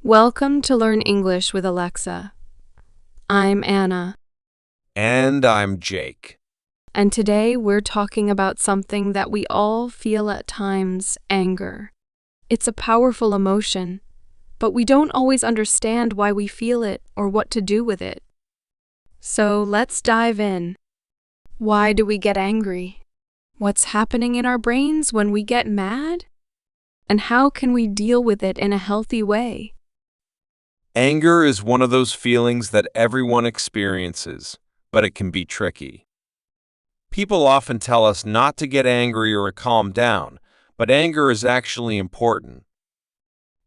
Welcome to Learn English with Alexa. I'm Anna, And I'm Jake. and today we're talking about something that we all feel at times: anger. It's a powerful emotion, but we don't always understand why we feel it or what to do with it. So let's dive in. Why do we get angry? What's happening in our brains when we get mad? And how can we deal with it in a healthy way? Anger is one of those feelings that everyone experiences, but it can be tricky. People often tell us not to get angry or to calm down, but anger is actually important.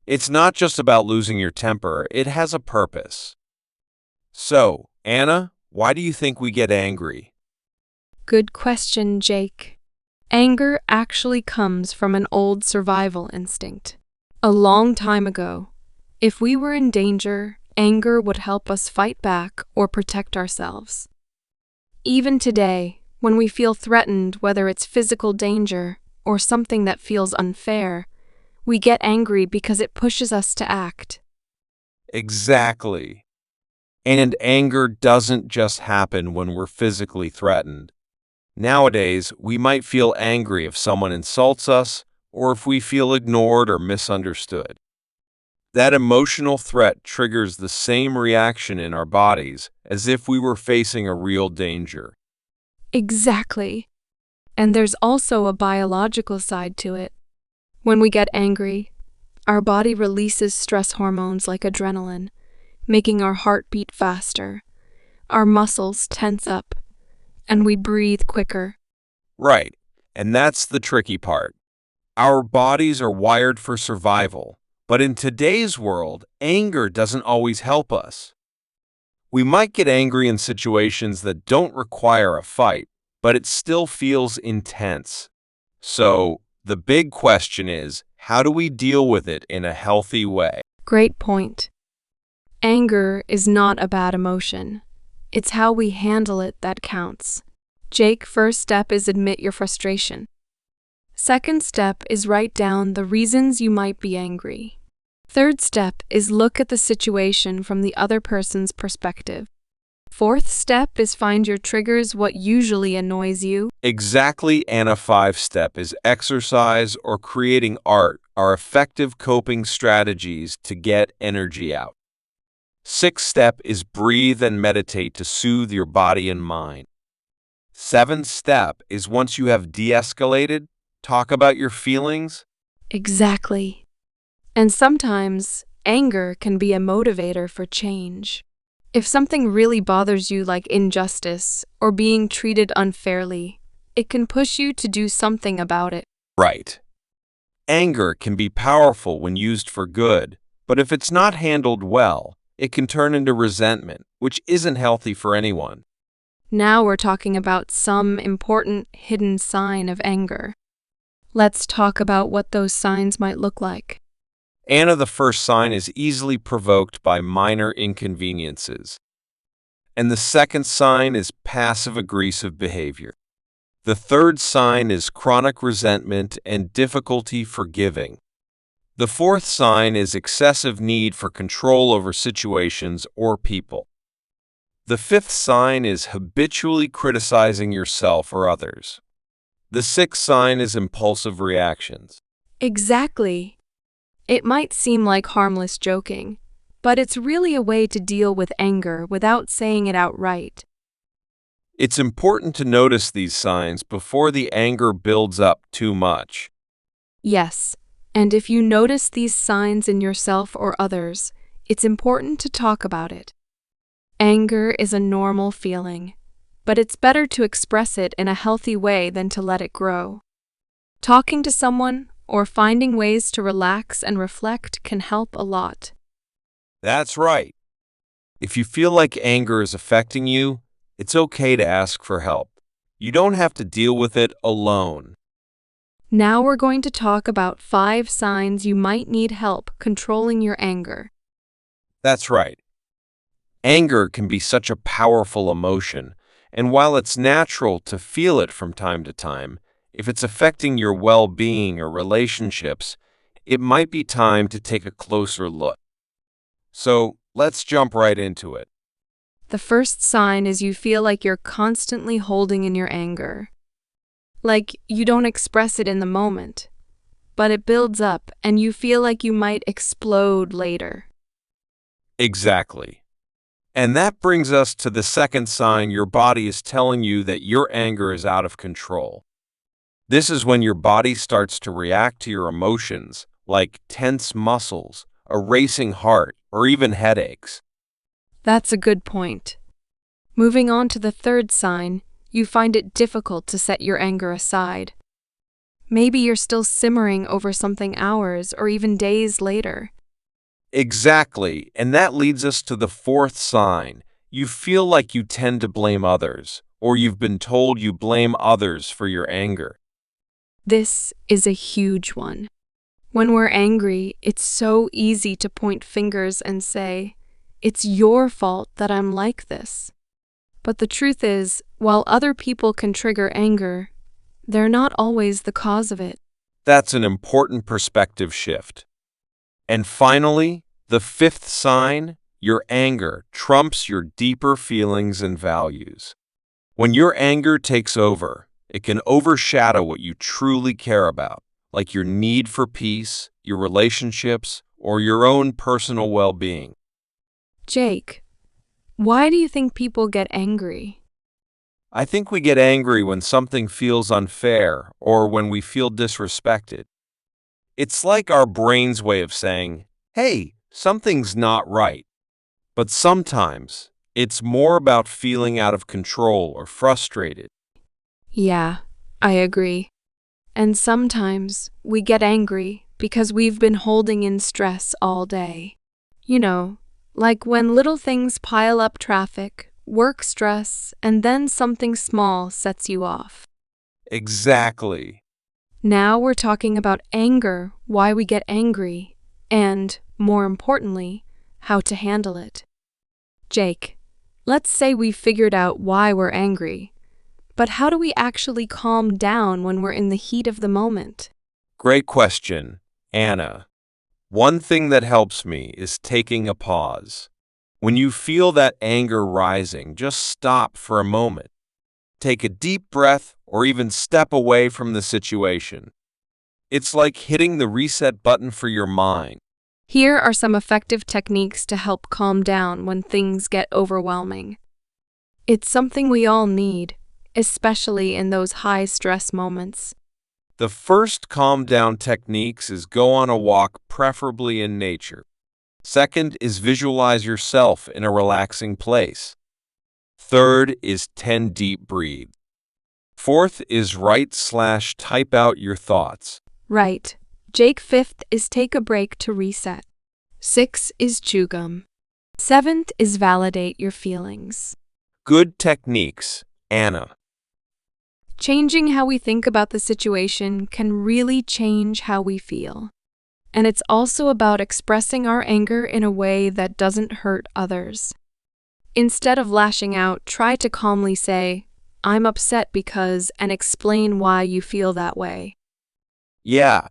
It's not just about losing your temper, it has a purpose. So, Anna, why do you think we get angry? Good question, Jake. Anger actually comes from an old survival instinct. A long time ago, if we were in danger, anger would help us fight back or protect ourselves. Even today, when we feel threatened, whether it's physical danger or something that feels unfair, we get angry because it pushes us to act. Exactly. And anger doesn't just happen when we're physically threatened. Nowadays, we might feel angry if someone insults us or if we feel ignored or misunderstood. That emotional threat triggers the same reaction in our bodies as if we were facing a real danger. Exactly. And there's also a biological side to it. When we get angry, our body releases stress hormones like adrenaline, making our heart beat faster. Our muscles tense up, and we breathe quicker. Right, and that's the tricky part. Our bodies are wired for survival, but in today's world, anger doesn't always help us. We might get angry in situations that don't require a fight, but it still feels intense. So, the big question is, how do we deal with it in a healthy way? Great point. Anger is not a bad emotion. It's how we handle it that counts. Jake, first step is admit your frustration. Second step is write down the reasons you might be angry. Third step is look at the situation from the other person's perspective. Fourth step is find your triggers, what usually annoys you. Exactly, and a 5-step is exercise or creating art are effective coping strategies to get energy out. 6th step is breathe and meditate to soothe your body and mind. 7th step is once you have de-escalated, talk about your feelings. Exactly. And sometimes, anger can be a motivator for change. If something really bothers you, like injustice or being treated unfairly, it can push you to do something about it. Right. Anger can be powerful when used for good, but if it's not handled well, it can turn into resentment, which isn't healthy for anyone. Now we're talking about some important hidden sign of anger. Let's talk about what those signs might look like. Anna, the first sign is easily provoked by minor inconveniences. And the second sign is passive-aggressive behavior. The third sign is chronic resentment and difficulty forgiving. The fourth sign is excessive need for control over situations or people. The fifth sign is habitually criticizing yourself or others. The sixth sign is impulsive reactions. Exactly. It might seem like harmless joking, but it's really a way to deal with anger without saying it outright. It's important to notice these signs before the anger builds up too much. Yes, and if you notice these signs in yourself or others, it's important to talk about it. Anger is a normal feeling, but it's better to express it in a healthy way than to let it grow. Talking to someone or finding ways to relax and reflect can help a lot. That's right. If you feel like anger is affecting you, it's okay to ask for help. You don't have to deal with it alone. Now we're going to talk about 5 signs you might need help controlling your anger. That's right. Anger can be such a powerful emotion, and while it's natural to feel it from time to time, if it's affecting your well-being or relationships, it might be time to take a closer look. So let's jump right into it. The first sign is you feel like you're constantly holding in your anger. Like you don't express it in the moment, but it builds up and you feel like you might explode later. Exactly. And that brings us to the second sign your body is telling you that your anger is out of control. This is when your body starts to react to your emotions, like tense muscles, a racing heart, or even headaches. That's a good point. Moving on to the third sign, you find it difficult to set your anger aside. Maybe you're still simmering over something hours or even days later. Exactly, and that leads us to the fourth sign. You feel like you tend to blame others, or you've been told you blame others for your anger. This is a huge one. When we're angry, it's so easy to point fingers and say, "It's your fault that I'm like this." But the truth is, while other people can trigger anger, they're not always the cause of it. That's an important perspective shift. And finally, the fifth sign, your anger trumps your deeper feelings and values. When your anger takes over, it can overshadow what you truly care about, like your need for peace, your relationships, or your own personal well-being. Jake, why do you think people get angry? I think we get angry when something feels unfair or when we feel disrespected. It's like our brain's way of saying, hey, something's not right. But sometimes it's more about feeling out of control or frustrated. Yeah, I agree. And sometimes we get angry because we've been holding in stress all day. You know, like when little things pile up: traffic, work stress, and then something small sets you off. Exactly. Now we're talking about anger, why we get angry, and, more importantly, how to handle it. Jake, let's say we've figured out why we're angry, but how do we actually calm down when we're in the heat of the moment? Great question, Anna. One thing that helps me is taking a pause. When you feel that anger rising, just stop for a moment. Take a deep breath or even step away from the situation. It's like hitting the reset button for your mind. Here are some effective techniques to help calm down when things get overwhelming. It's something we all need, especially in those high-stress moments. The first calm down techniques is go on a walk, preferably in nature. Second is visualize yourself in a relaxing place. Third is 10 deep breathe. Fourth is write/type out your thoughts. Right. Jake, fifth is take a break to reset. Six is chew gum. Seventh is validate your feelings. Good techniques, Anna. Changing how we think about the situation can really change how we feel. And it's also about expressing our anger in a way that doesn't hurt others. Instead of lashing out, try to calmly say, "I'm upset because," and explain why you feel that way. Yeah,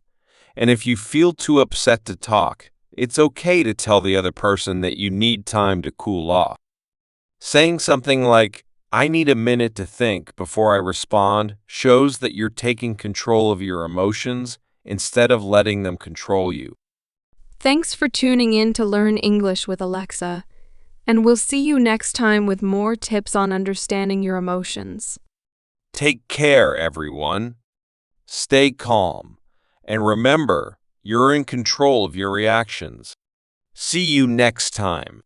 and if you feel too upset to talk, it's okay to tell the other person that you need time to cool off. Saying something like, I need a minute to think before I respond, shows that you're taking control of your emotions instead of letting them control you. Thanks for tuning in to Learn English with Alexa, and we'll see you next time with more tips on understanding your emotions. Take care, everyone. Stay calm. And remember, you're in control of your reactions. See you next time.